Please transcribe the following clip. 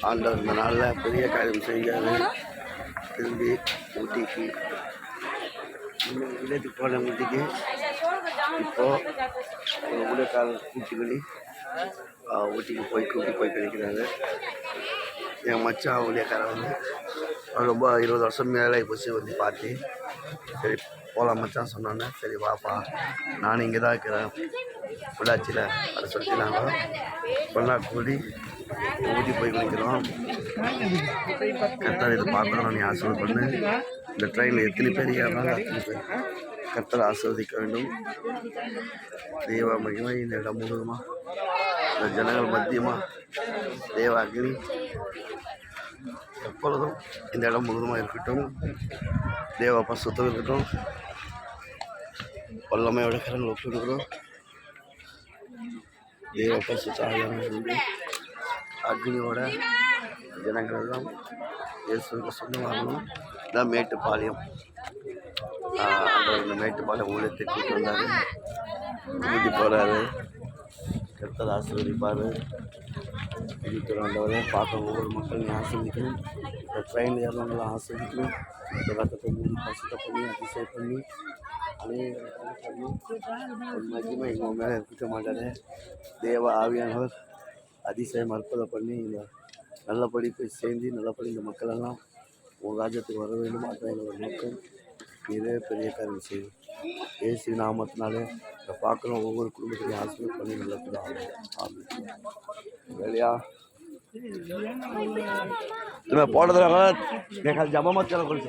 ஆண்டவர் இந்த நாளில் பெரிய காரியம் செஞ்சார். திரும்பி ஊட்டிக்கு வில்லேஜுக்கு போன ஊட்டிக்கு இப்போது ஊழியக்காரர் கூட்டிக்கொள்ளி ஊட்டிக்கு கூட்டி போய் கிடைக்கிறாரு. என் மச்சான் ஊழியக்காரர் வந்து ரொம்ப 20 வருஷம் மேலே போச்சு வந்து பார்த்து, சரி போகலாம் மச்சான் சொன்னோன்னே, சரி வாப்பா நானும் இங்கே தான் இருக்கிறேன் பொள்ளாச்சியில் அதை சொல்லிட்டு நாங்கள் பொண்ணா கூடி ஊட்டி போய் குளிக்கிறோம். கர்த்தர் இதை பார்க்கணும், நீ ஆசீர்வாதம் பண்ணு. இந்த ட்ரெயினில் எத்தனை பேர் ஏறினாலும் அத்தனை பேர் கர்த்தர் ஆசீர்வதிக்க வேண்டும். தெய்வ மகிமை இந்த இடம் முழுவதுமா, இந்த ஜனங்கள் மத்தியமா தேவ அக்னி எப்பொழுதும் இந்த இடம் முழுவதுமாக இருக்கட்டும். தேவ பரிசுத்தம் இருக்கட்டும். வல்லமையோட கரங்கள் ஒப்புக்கிறோம். தேவ பரிசுத்த அக்னியோட ஜனங்கள் எல்லாம் இயேசுவுக்கு சொந்தமாகணும். இதான் மேட்டுப்பாளையம். இந்த மேட்டுப்பாளையம் ஊழியத்தை கூட்டி வந்தார், கூட்டி போகிறாரு. கர்த்தர் ஆசீர்வதிப்பார். வீட்டு வந்தவரை பார்க்க ஒவ்வொரு மக்களையும் ஆசீர்வதிக்கணும். இந்த ட்ரெயினில் ஏறவங்களும் ஆசீர்வதிக்கணும். இந்த ரத்தத்தை மூடி பரிசுத்த பண்ணி அதிசயம் பண்ணி அநேக ஒரு மகிமை எங்கள் மேலே இருக்க மாட்டார். தேவ ஆவியானவர் அதிசயம் அற்புதம் பண்ணி இந்த நல்லபடி போய் சேர்ந்து நல்லபடி இந்த மக்களெல்லாம் உங்கள் ராஜ்யத்துக்கு வர வேண்டும். அதுதான் ஒரு நோக்கம். இதே பெரிய காரியம் செய்யும். இயேசு நாமத்தினாலே இதை பார்க்குறோம். ஒவ்வொரு குடும்பத்திலையும் ஆசீர்வாதம் பண்ணி நல்லது ஆகும். வேலையா तुम्हें पढ़ दे मैं खाली जमा मत चलो कुछ